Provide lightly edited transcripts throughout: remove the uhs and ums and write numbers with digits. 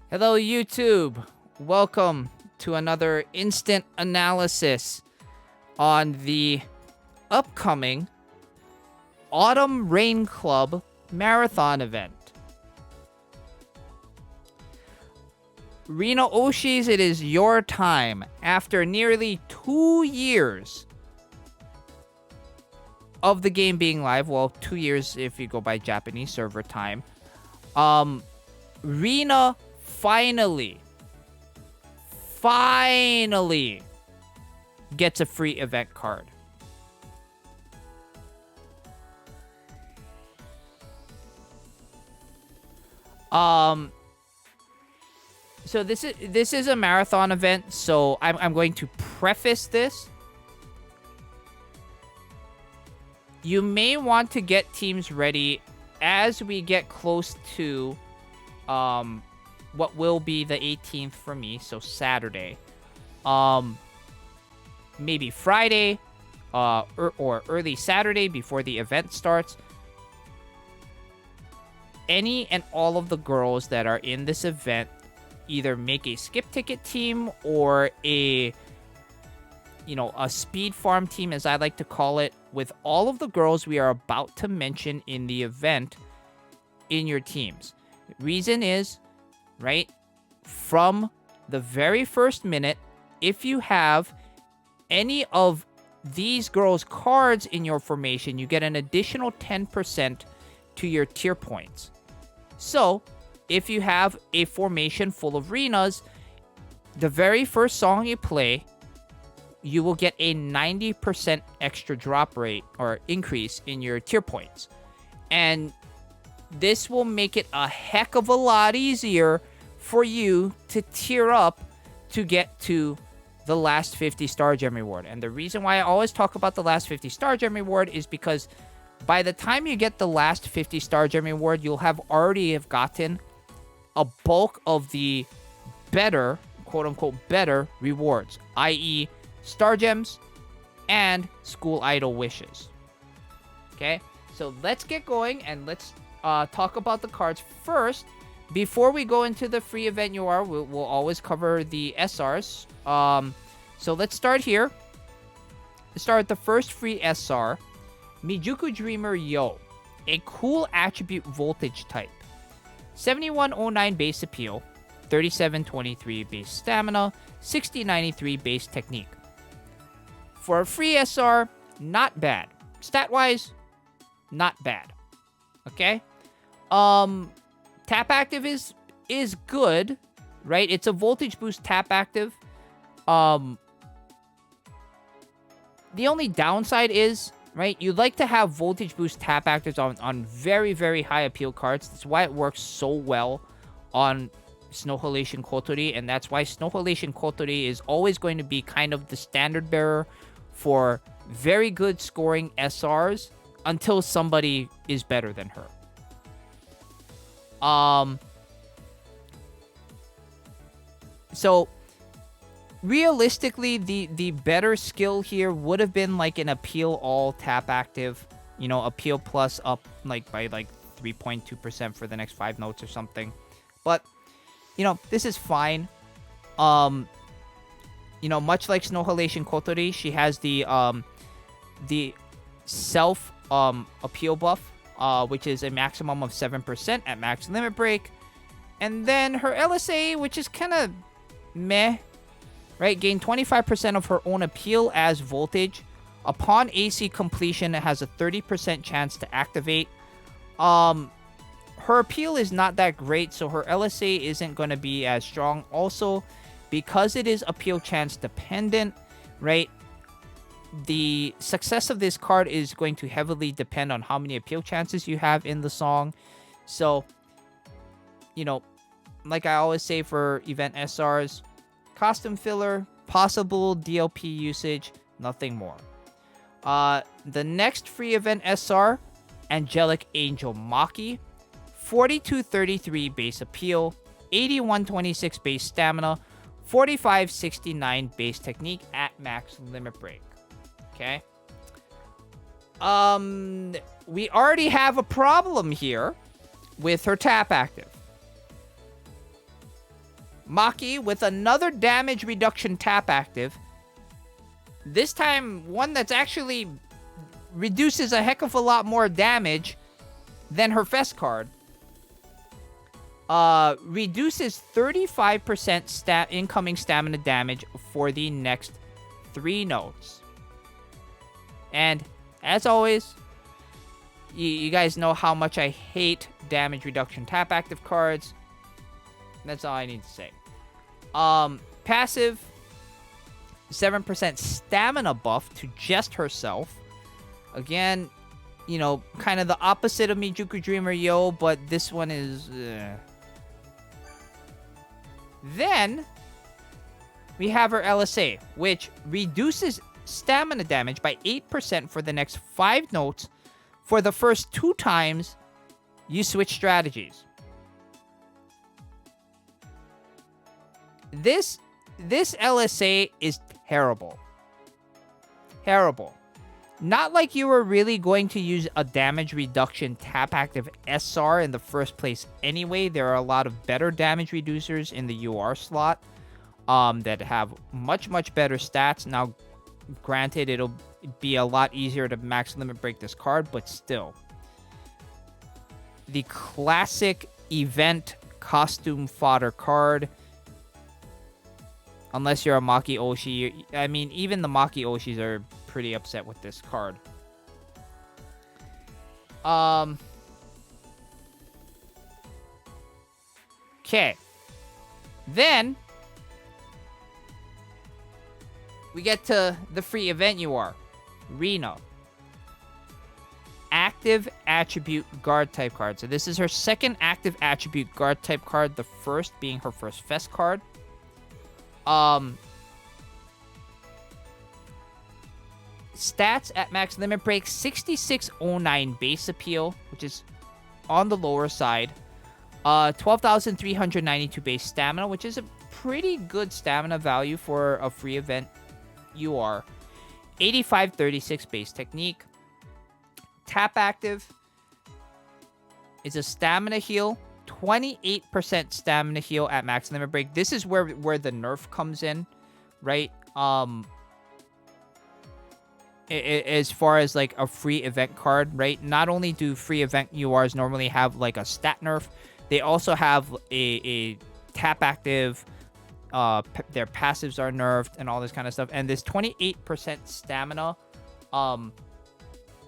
Hello, YouTube. Welcome to another instant analysis on the upcoming Autumn Rain Club Marathon event. Rina Oshis, it is your time. After nearly 2 years of the game being live, well, 2 years if you go by Japanese server time, Rina finally gets a free event card. So this is a marathon event, so I'm going to preface this. You may want to get teams ready as we get close to what will be the 18th for me, so Saturday. Maybe Friday or early Saturday before the event starts. Any and all of the girls that are in this event either make a skip ticket team or a speed farm team, as I like to call it, with all of the girls we are about to mention in the event in your teams. Reason is, right, from the very first minute, if you have any of these girls' cards in your formation, you get an additional 10% to your tier points. So, if you have a formation full of Rinas, the very first song you play, you will get a 90% extra drop rate or increase in your tier points. And this will make it a heck of a lot easier for you to tier up to get to the last 50 Star Gem reward. And the reason why I always talk about the last 50 Star Gem reward is because by the time you get the last 50 Star Gem reward, you'll have already gotten a bulk of the better, quote-unquote, better rewards, i.e. Star Gems and School Idol Wishes. Okay, so let's get going and let's talk about the cards first. Before we go into the free event UR, we'll always cover the SRs. So let's start here. Let's start with the first free SR, Mijuku Dreamer You, a cool attribute voltage type. 7109 base appeal, 3723 base stamina, 6093 base technique. For a free SR, not bad. Stat-wise, not bad. Okay? Tap active is good, right? It's a voltage boost tap active. The only downside is, right, you'd like to have voltage boost tap actives on very, very high appeal cards. That's why it works so well on Snow Halation Kotori, and that's why Snow Halation Kotori is always going to be kind of the standard bearer for very good scoring SRs until somebody is better than her. So realistically, the better skill here would have been like an appeal all tap active, appeal plus up like by like 3.2% for the next 5 notes or something. But this is fine. Much like Snow Halation Kotori, she has the self appeal buff, which is a maximum of 7% at max limit break. And then her LSA, which is kind of meh, right? Gain 25% of her own appeal as voltage. Upon AC completion, it has a 30% chance to activate. Her appeal is not that great, so her LSA isn't going to be as strong. Also, because it is appeal chance dependent, right? The success of this card is going to heavily depend on how many appeal chances you have in the song. So, like I always say for event SRs, costume filler, possible DLP usage, nothing more. The next free event SR, Angelic Angel Maki, 4233 base appeal, 8126 base stamina, 4569 base technique at max limit break. Okay. We already have a problem here with her tap active. Maki with another damage reduction tap active. This time, one that's actually reduces a heck of a lot more damage than her Fest card. Reduces 35% incoming stamina damage for the next 3 notes. And, as always, you guys know how much I hate damage reduction tap active cards. That's all I need to say. Passive, 7% stamina buff to just herself. Again, you know, kind of the opposite of Mijuku Dreamer You, but this one is... Then, we have her LSA, which reduces stamina damage by 8% for the next 5 notes for the first 2 times you switch strategies. This LSA is terrible. Terrible. Not like you were really going to use a damage reduction tap active SR in the first place anyway. There are a lot of better damage reducers in the UR slot that have much, much better stats. Now, granted, it'll be a lot easier to max limit break this card, but still. The classic event costume fodder card. Unless you're a Maki Oshi. I mean, even the Maki Oshis are pretty upset with this card. Okay. Then, we get to the free event you are. Rina. Active attribute guard type card. So this is her second active attribute guard type card. The first being her first Fest card. Stats at max limit break, 6609 base appeal, which is on the lower side. 12,392 base stamina, which is a pretty good stamina value for a free event UR. 8536 base technique. Tap active is a stamina heal. 28% stamina heal at max limit break. This is where the nerf comes in, right? As far as like a free event card, right? Not only do free event URs normally have like a stat nerf, they also have a tap active. Their passives are nerfed and all this kind of stuff. And this 28% stamina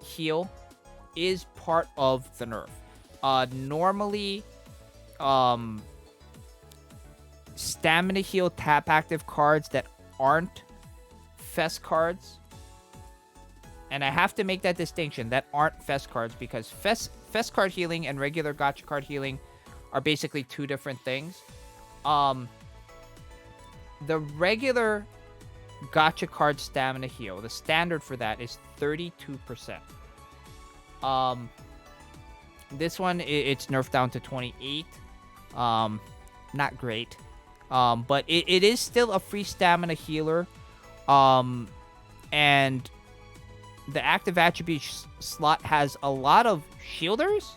heal is part of the nerf. Normally, stamina heal tap active cards that aren't Fest cards, and I have to make that distinction, that aren't Fest cards, because Fest card healing and regular gacha card healing are basically 2 different things. The regular gacha card stamina heal, the standard for that is 32%. This one, it's nerfed down to 28. Not great. But it is still a free stamina healer. And the active attribute slot has a lot of shielders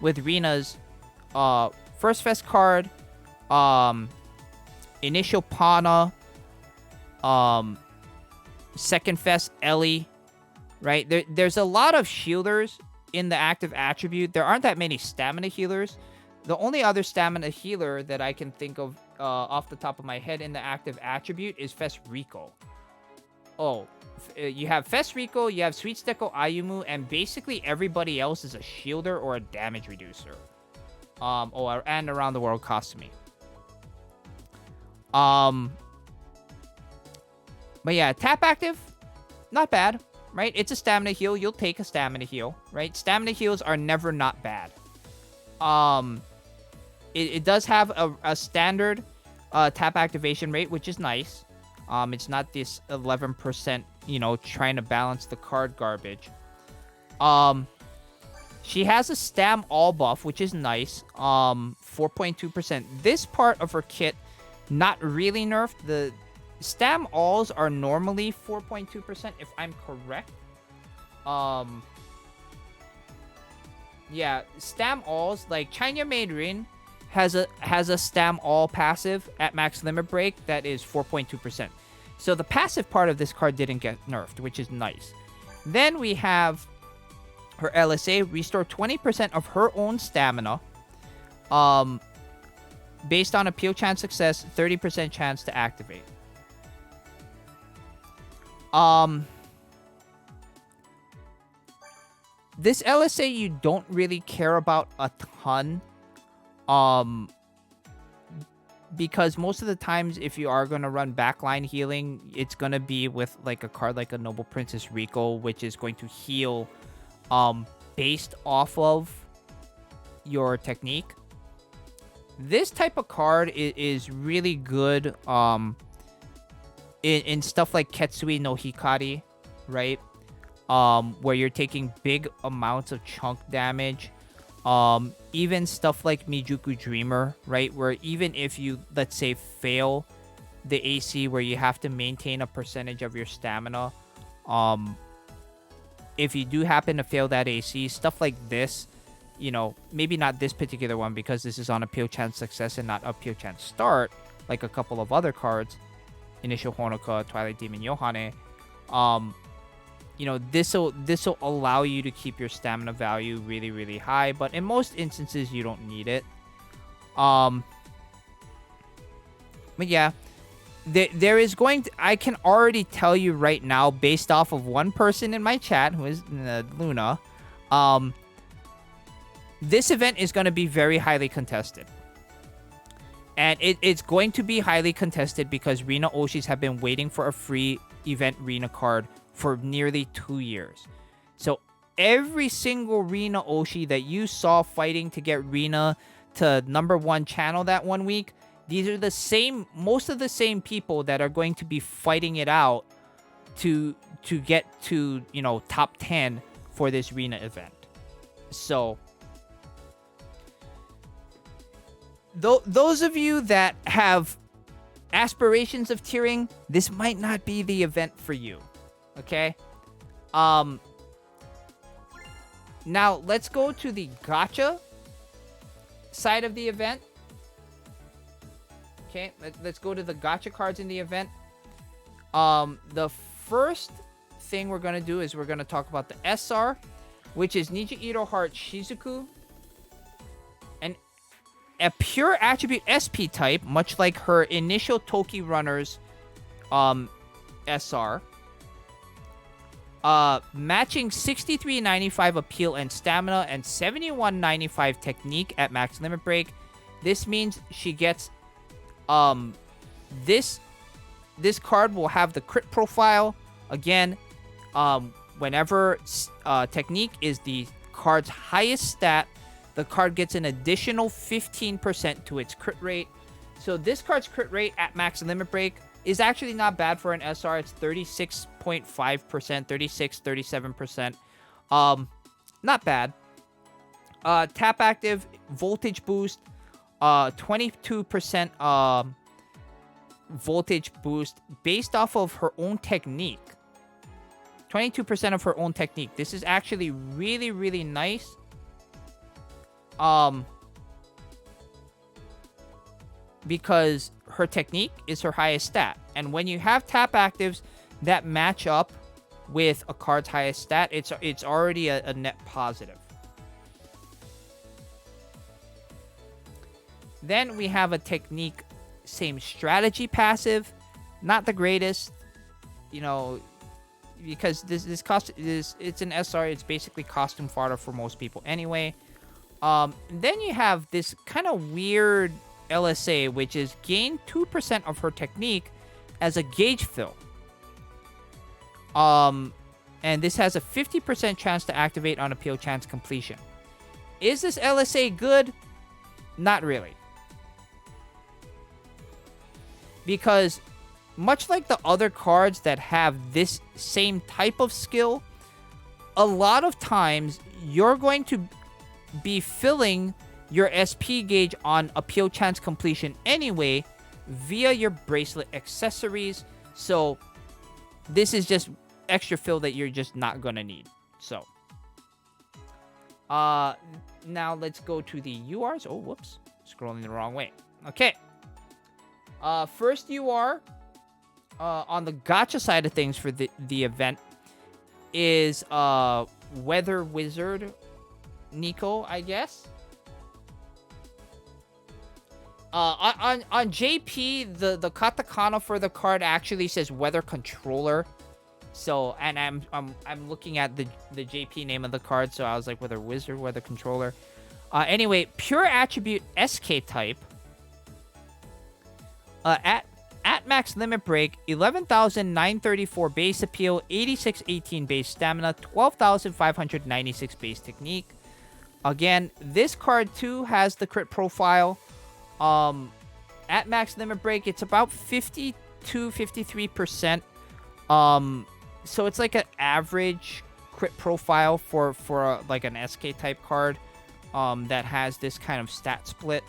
with Rina's first Fest card, initial Pana, second Fest Ellie, right? There's a lot of shielders in the active attribute. There aren't that many stamina healers. The only other stamina healer that I can think of off the top of my head in the active attribute is Fest Rico. Oh, you have Fest Rico, you have Sweet Steko Ayumu, and basically everybody else is a shielder or a damage reducer. And around the world Kasumi. But yeah, tap active, not bad. Right? It's a stamina heal. You'll take a stamina heal, right? Stamina heals are never not bad. It does have a standard tap activation rate, which is nice. It's not this 11%, you know, trying to balance the card garbage. She has a stam all buff, which is nice. 4.2%. This part of her kit, not really nerfed. The stam alls are normally 4.2%, if I'm correct. Yeah, stam alls, like China Made Rin has a stam all passive at max limit break that is 4.2%. So the passive part of this card didn't get nerfed, which is nice. Then we have her LSA, restore 20% of her own stamina. Based on appeal chance success, 30% chance to activate. This LSA you don't really care about a ton. Because most of the times if you are going to run backline healing, it's going to be with like a card like a Noble Princess Rico, which is going to heal based off of your technique. This type of card is really good in stuff like Ketsui no Hikari, right? Where you're taking big amounts of chunk damage. Even stuff like Mijuku Dreamer, right? Where even if you, let's say, fail the AC where you have to maintain a percentage of your stamina, if you do happen to fail that AC, stuff like this, you know, maybe not this particular one because this is on appeal chance success and not appeal chance start, like a couple of other cards, Initial Honoka, Twilight Demon Yohane, you know, this'll allow you to keep your stamina value really, really high, but in most instances you don't need it. But yeah, there is going to, I can already tell you right now, based off of one person in my chat who is Luna, this event is going to be very highly contested. And it's going to be highly contested because Rina Oshis have been waiting for a free event Rina card for nearly 2 years. So every single Rina Oshi that you saw fighting to get Rina to #1 channel that 1 week, these are the same, most of the same people that are going to be fighting it out to get to, you know, top 10 for this Rina event. So those of you that have aspirations of tiering, this might not be the event for you. Okay? Now, let's go to the gacha side of the event. Okay, let's go to the gacha cards in the event. The first thing we're going to do is we're going to talk about the SR, which is Nijiiro Heart Shizuku. And a pure attribute SP type, much like her initial Toki Runners SR. Matching 63.95 appeal and stamina and 71.95 technique at max limit break. This means she gets this card will have the crit profile. Again, whenever technique is the card's highest stat, the card gets an additional 15% to its crit rate. So this card's crit rate at max limit break is actually not bad for an SR. It's 36.5%, 36, 37%. Not bad. Tap active, voltage boost, 22% voltage boost based off of her own technique. 22% of her own technique. This is actually really, really nice. Because her technique is her highest stat. And when you have tap actives that match up with a card's highest stat, it's already a net positive. Then we have a technique, same strategy passive. Not the greatest, you know, because it's an SR, it's basically costume fodder for most people anyway. Then you have this kind of weird LSA, which is gain 2% of her technique as a gauge fill. And this has a 50% chance to activate on appeal chance completion. Is this LSA good? Not really. Because much like the other cards that have this same type of skill, a lot of times you're going to be filling your SP gauge on appeal chance completion anyway via your bracelet accessories. So this is just extra fill that you're just not gonna need. So now let's go to the URs. Oh, whoops. Scrolling the wrong way. Okay. First you are on the gacha side of things for the event is Weather Wizard Nico, I guess. On JP, the katakana for the card actually says Weather Controller. So, and I'm looking at the JP name of the card, so I was like, Weather Wizard, Weather Controller. Anyway, pure attribute SK type. At max limit break, 11,934 base appeal, 8618 base stamina, 12,596 base technique. Again, this card too has the crit profile. At max limit break, it's about 52-53%. So it's like an average crit profile for like an SK type card that has this kind of stat split.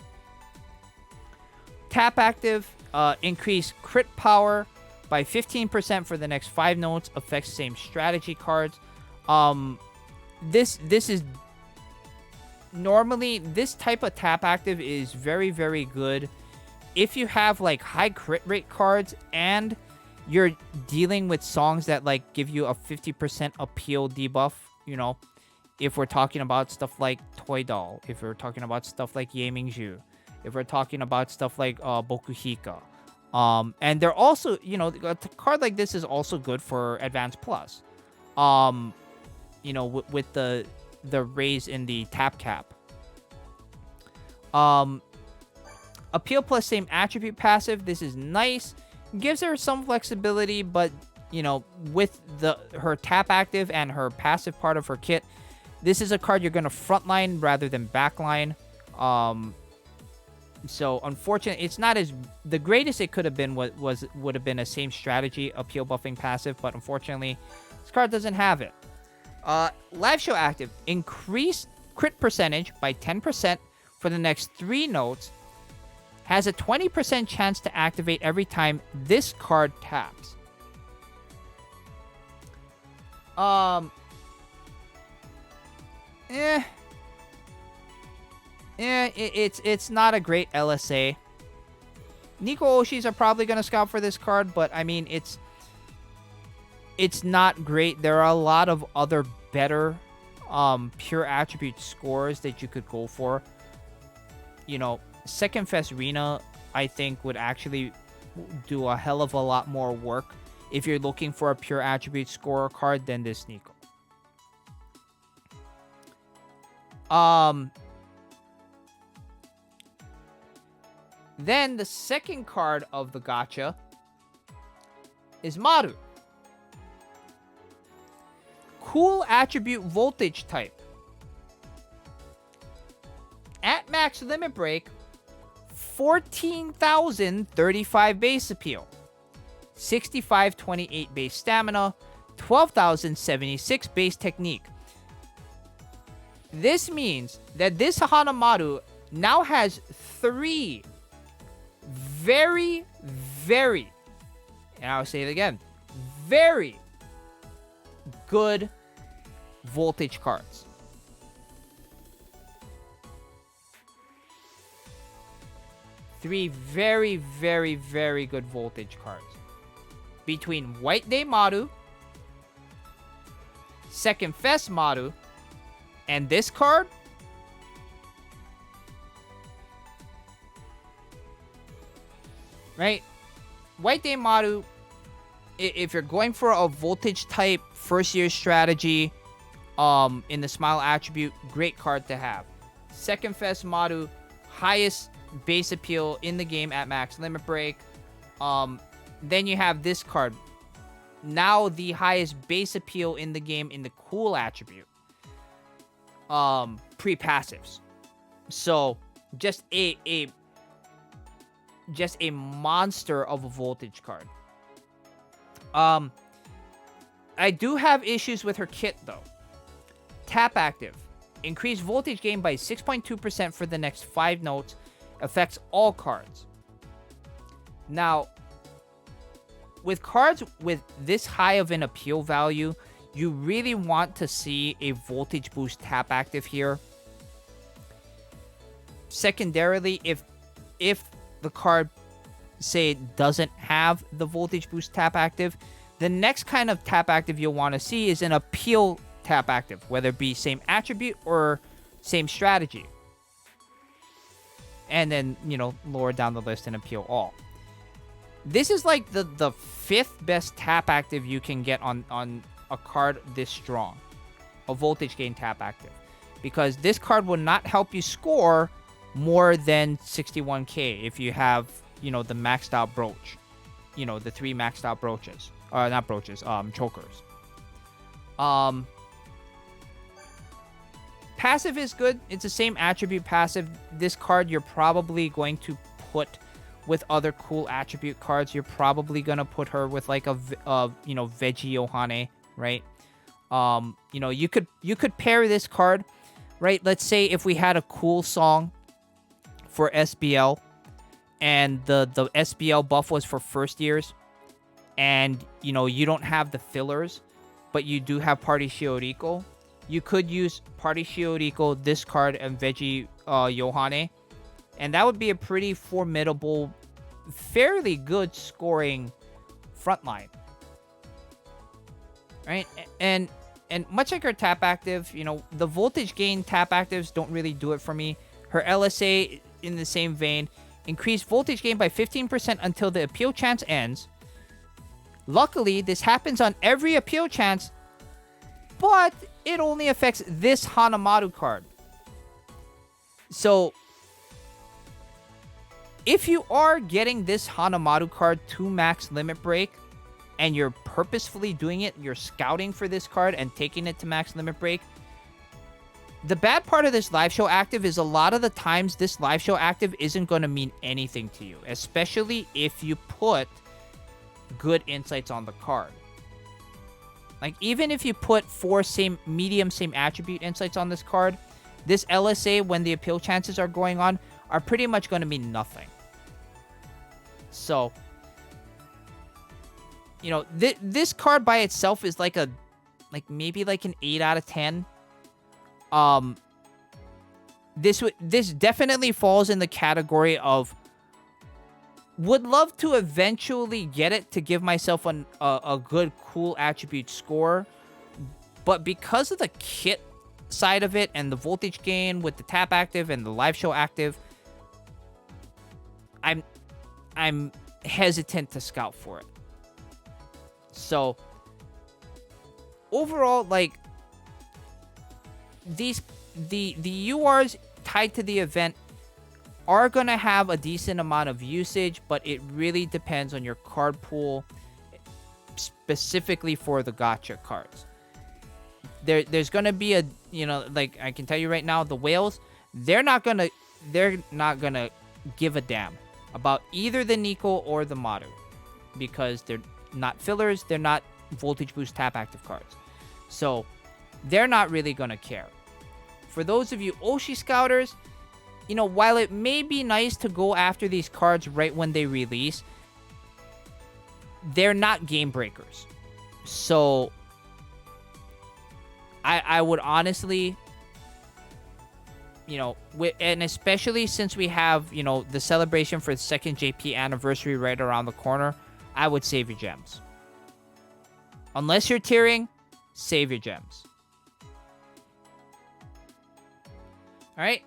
Tap active, increase crit power by 15% for the next 5 notes. Affects same strategy cards. This is normally, this type of tap active is very, very good if you have like high crit rate cards and you're dealing with songs that like give you a 50% appeal debuff. You know, if we're talking about stuff like Toy Doll, if we're talking about stuff like Yeimingju, if we're talking about stuff like Bokuhika. And they're also, you know, a card like this is also good for Advance Plus. You know, with the raise in the tap cap. Appeal plus same attribute passive. This is nice. Gives her some flexibility, but, you know, with her tap active and her passive part of her kit, this is a card you're going to frontline rather than backline. So, unfortunately, it's not as... The greatest it could have been would have been a same strategy, appeal buffing passive, but unfortunately, this card doesn't have it. Live show active. Increase crit percentage by 10% for the next 3 notes. Has a 20% chance to activate every time this card taps. It's not a great LSA. Nico Oshis are probably going to scout for this card, but I mean, it's not great. There are a lot of other better pure attribute scores that you could go for. You know, Second Fest Rina, I think, would actually do a hell of a lot more work if you're looking for a pure attribute scorer card than this Nico. Then the second card of the gacha is Maru. Cool attribute voltage type. At max limit break, 14,035 base appeal, 6,528 base stamina, 12,076 base technique. This means that this Hanamaru now has 3 very, very, and I'll say it again, very good voltage cards. Three very, very, very good voltage cards. Between White Day Maru, Second Fest Maru, and this card. Right? White Day Maru, if you're going for a voltage type first year strategy in the Smile attribute, great card to have. Second Fest Maru, highest base appeal in the game at max limit break. Then you have this card, now the highest base appeal in the game in the cool attribute, pre-passives. So just a monster of a voltage card. I do have issues with her kit though. Tap active, increase voltage gain by 6.2% for the next 5 notes. Affects all cards. Now, with cards with this high of an appeal value, you really want to see a voltage boost tap active here. secondarily, if the card, say, doesn't have the voltage boost tap active, the next kind of tap active you'll want to see is an appeal tap active, whether it be same attribute or same strategy. And then, you know, lower down the list and appeal all. This is like the 5th best tap active you can get on a card this strong. A voltage gain tap active. Because this card will not help you score more than 61k if you have, you know, the maxed out brooch. You know, the 3 maxed out brooches. Not brooches, chokers. Passive is good. It's the same attribute passive. This card you're probably going to put with other cool attribute cards. You're probably going to put her with like a you know, Veggie Yohane, right? You know, you could pair this card, right? Let's say if we had a cool song for SBL and the SBL buff was for first years, and, you know, you don't have the fillers, but you do have Party Shioriko, you could use Party Shioriko, this card, and Veggie Yohane, and that would be a pretty formidable, fairly good scoring frontline. Right? And much like her tap active, you know, the voltage gain tap actives don't really do it for me. Her LSA, in the same vein, increase voltage gain by 15% until the appeal chance ends. Luckily, this happens on every appeal chance, but it only affects this Hanamaru card. So, if you are getting this Hanamaru card to max limit break, and you're purposefully doing it, you're scouting for this card and taking it to max limit break, the bad part of this live show active is a lot of the times this live show active isn't going to mean anything to you, especially if you put good insights on the card. Like, even if you put 4 medium same attribute insights on this card, this LSA, when the appeal chances are going on, are pretty much going to mean nothing. So, you know, this card by itself is like maybe like an 8 out of 10. This definitely falls in the category of would love to eventually get it to give myself a good cool attribute score, but because of the kit side of it and the voltage gain with the tap active and the live show active, I'm hesitant to scout for it. So overall, like, the URs tied to the event are going to have a decent amount of usage, but it really depends on your card pool, specifically for the gacha cards. There's going to be a, you know, like, I can tell you right now, the whales, they're not going to give a damn about either the Nico or the Maru, because they're not fillers, they're not voltage boost tap active cards. So they're not really going to care. For those of you Oshi scouters, you know, while it may be nice to go after these cards right when they release, they're not game breakers. So I would honestly, you know, and especially since we have, you know, the celebration for the 2nd JP anniversary right around the corner, I would save your gems. Unless you're tiering, save your gems. Alright,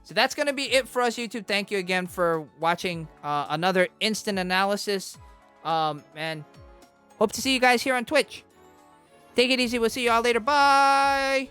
so that's going to be it for us, YouTube. Thank you again for watching another instant analysis. And hope to see you guys here on Twitch. Take it easy. We'll see you all later. Bye!